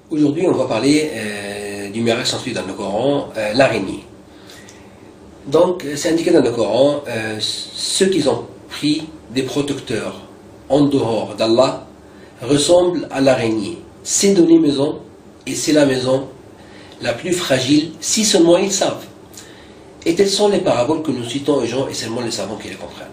Aujourd'hui, on va parler du miracle censé dans le Coran, l'araignée. Donc, c'est indiqué dans le Coran, ceux qui ont pris des protecteurs en dehors d'Allah ressemblent à l'araignée. C'est donner maison, et c'est la maison la plus fragile, si seulement ils savent. Et telles sont les paraboles que nous citons aux gens, et seulement les savants qui les comprennent.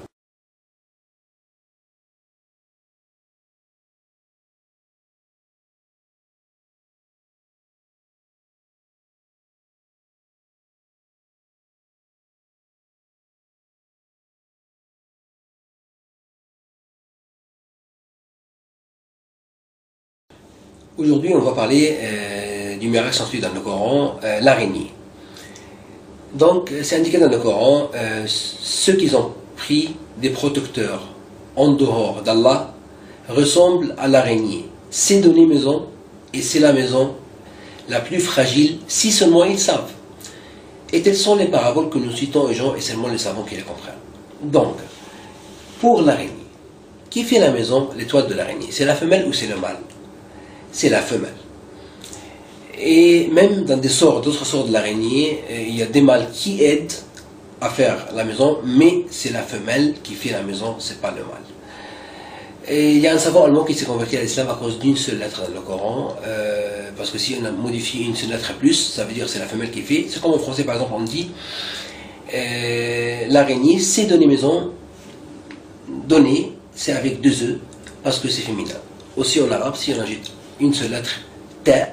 Aujourd'hui, on va parler du miracle censé dans le Coran, l'araignée. Donc, c'est indiqué dans le Coran, ceux qui ont pris des protecteurs en dehors d'Allah ressemblent à l'araignée. C'est donner maison, et c'est la maison la plus fragile, si seulement ils savent. Et telles sont les paraboles que nous citons aux gens, et seulement les savants qui les comprennent. Donc, pour l'araignée, qui fait la maison, l'étoile de l'araignée? C'est la femelle ou c'est le mâle? C'est la femelle. Et même dans d'autres sorts de l'araignée, il y a des mâles qui aident à faire la maison, mais c'est la femelle qui fait la maison, c'est pas le mâle. Et il y a un savant allemand qui s'est converti à l'islam à cause d'une seule lettre dans le Coran, parce que si on a modifié une seule lettre plus, ça veut dire c'est la femelle qui fait. C'est comme en français par exemple on dit l'araignée c'est donner maison, donner c'est avec deux œufs, parce que c'est féminin. Aussi en arabe, si on ajoute une seule lettre, ta,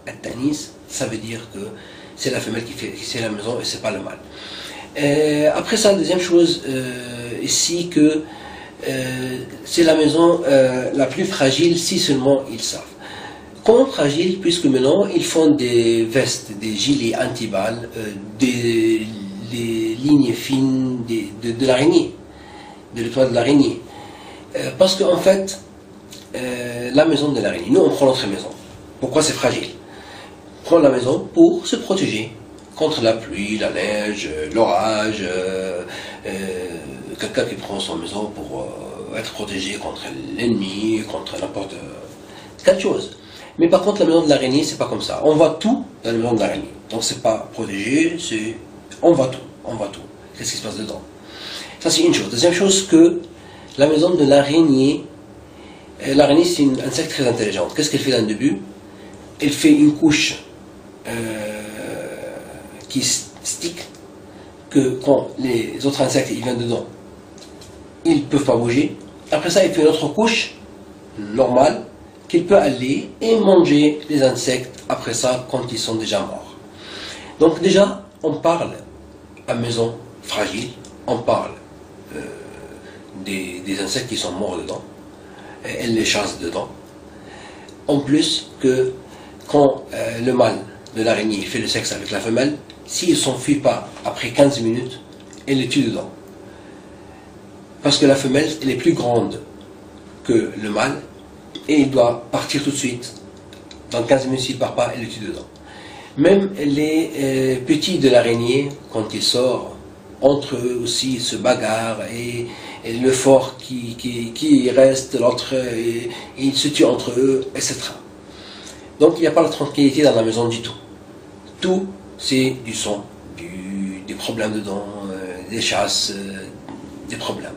at-tanis, ça veut dire que c'est la femelle qui fait la maison et c'est pas le mâle. Après ça, deuxième chose ici que c'est la maison la plus fragile si seulement ils savent. Comment fragile? Puisque maintenant ils font des vestes, des gilets anti-balles, des lignes fines de l'araignée, de l'étoile de l'araignée. Parce qu'en fait, la maison de l'araignée, nous on prend notre maison. Pourquoi c'est fragile? On prend la maison pour se protéger contre la pluie, la neige, l'orage, quelqu'un qui prend son maison pour être protégé contre l'ennemi, contre n'importe quelle chose. Mais par contre la maison de l'araignée c'est pas comme ça. On voit tout dans la maison de l'araignée. Donc c'est pas protégé, c'est on voit tout. Qu'est-ce qui se passe dedans? Ça c'est une chose. Deuxième chose que la maison de l'araignée, l'araignée c'est un insecte très intelligent. Qu'est-ce qu'elle fait dans le début? Elle fait une couche qui stick, que quand les autres insectes ils viennent dedans, ils ne peuvent pas bouger. Après ça, il fait une autre couche normale qu'il peut aller et manger les insectes après ça quand ils sont déjà morts. Donc déjà, on parle à maison fragile, on parle des insectes qui sont morts dedans, et elle les chasse dedans. En plus que quand le mâle de l'araignée fait le sexe avec la femelle, s'il ne s'enfuit pas après 15 minutes, elle les tue dedans. Parce que la femelle, elle est plus grande que le mâle, et il doit partir tout de suite. Dans 15 minutes, s'il ne part pas, elle le tue dedans. Même les petits de l'araignée, quand ils sortent, entre eux aussi, ils se bagarrent, et le fort qui reste, l'autre, ils se tuent entre eux, etc. Donc il n'y a pas la tranquillité dans la maison du tout. Tout, c'est du sang, des problèmes dedans, des chasses, des problèmes.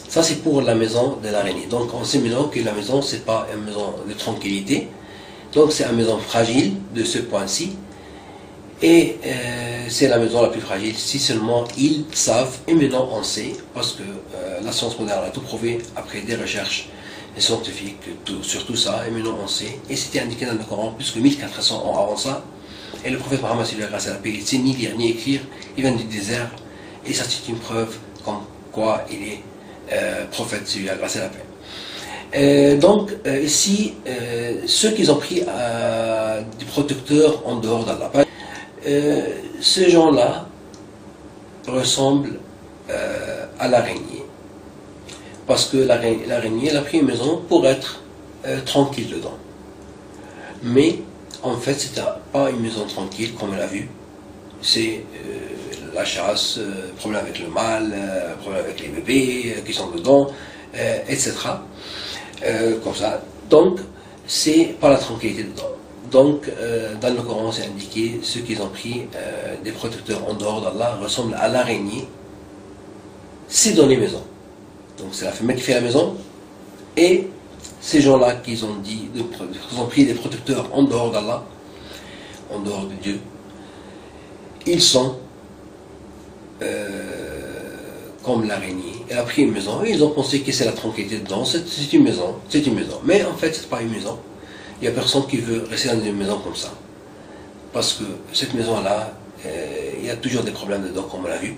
Ça c'est pour la maison de l'araignée. Donc on sait maintenant que la maison c'est pas une maison de tranquillité. Donc c'est une maison fragile de ce point-ci. Et c'est la maison la plus fragile si seulement ils savent. Et maintenant on sait, parce que la science moderne a tout prouvé après des recherches scientifiques sur tout ça. Et maintenant on sait. Et c'était indiqué dans le Coran plus que 1400 ans avant ça. Et le prophète Mohammed, grâce à la paix, il ne sait ni lire ni écrire. Il vient du désert. Et ça c'est une preuve comme quoi il est prophète, celui à grâce à la paix. Donc ici, ceux qui ont pris des protecteurs en dehors d'Allah, ces gens-là ressemblent à l'araignée. Parce que l'araignée, elle a pris une maison pour être tranquille dedans. Mais en fait, c'était pas une maison tranquille comme on l'a vu. C'est la chasse, problème avec le mâle, problème avec les bébés qui sont dedans, etc. Comme ça. Donc, c'est pas la tranquillité dedans. Donc, dans le Coran, c'est indiqué, ceux qui ont pris des protecteurs en dehors d'Allah ressemblent à l'araignée. C'est dans les maisons. Donc, c'est la femelle qui fait la maison. Et ces gens-là qui ont pris des protecteurs en dehors d'Allah, en dehors de Dieu, ils sont comme l'araignée. Elle a pris une maison et ils ont pensé que c'est la tranquillité dedans. C'est une maison, c'est une maison. Mais en fait, c'est pas une maison. Il n'y a personne qui veut rester dans une maison comme ça. Parce que cette maison-là, il y a toujours des problèmes dedans, comme on l'a vu.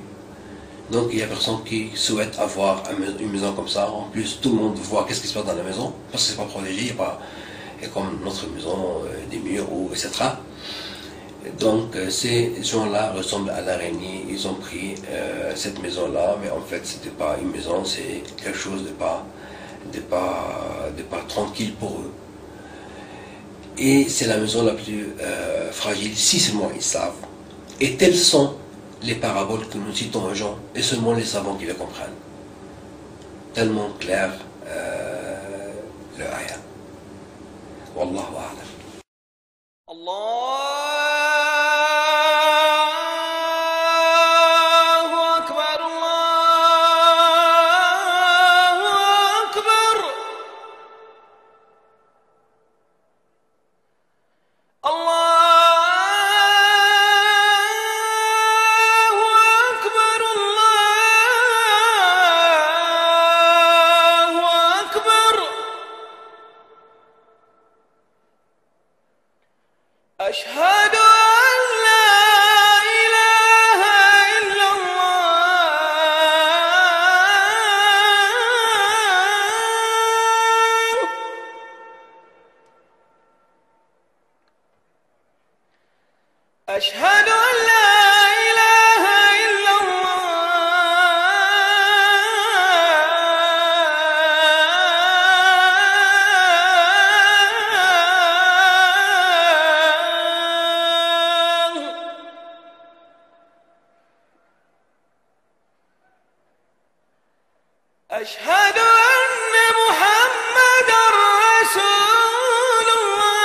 Donc il n'y a personne qui souhaite avoir une maison comme ça. En plus, tout le monde voit qu'est-ce qui se passe dans la maison, parce que c'est pas protégé, il n'y a pas comme notre maison, des murs, etc. Donc ces gens-là ressemblent à l'araignée. Ils ont pris cette maison-là, mais en fait c'était pas une maison, c'est quelque chose de pas tranquille pour eux. Et c'est la maison la plus fragile, si seulement ils savent. Et telles sont les paraboles que nous citons aux gens, et seulement les savants qui les comprennent. Tellement clair le ayah. Wallahu a'lam. أشهد أن لا إله إلا الله أشهد أن لا إله إلا الله أشهد أن محمدا رسول الله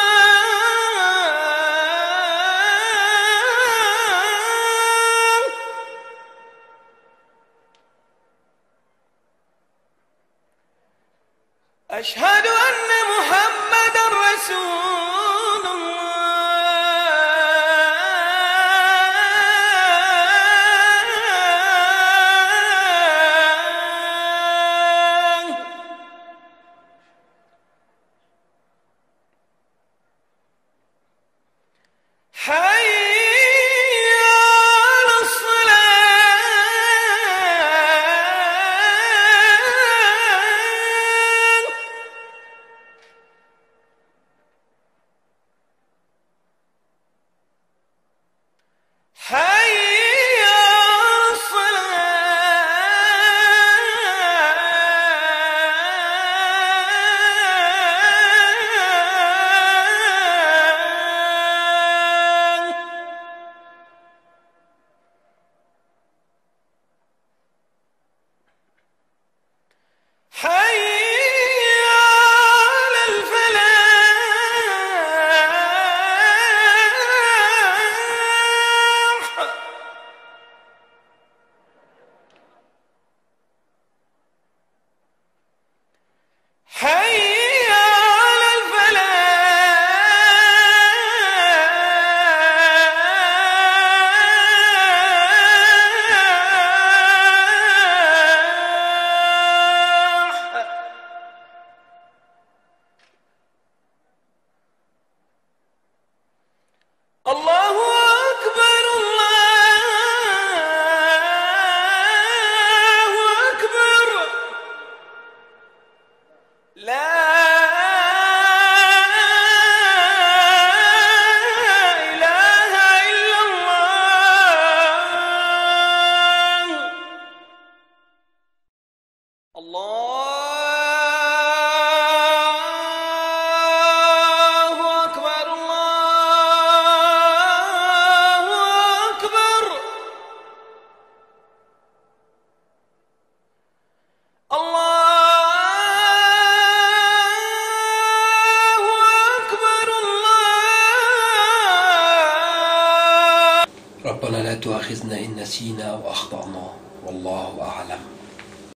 ربنا لا تؤاخذنا إن نسينا أو أخطأنا والله أعلم.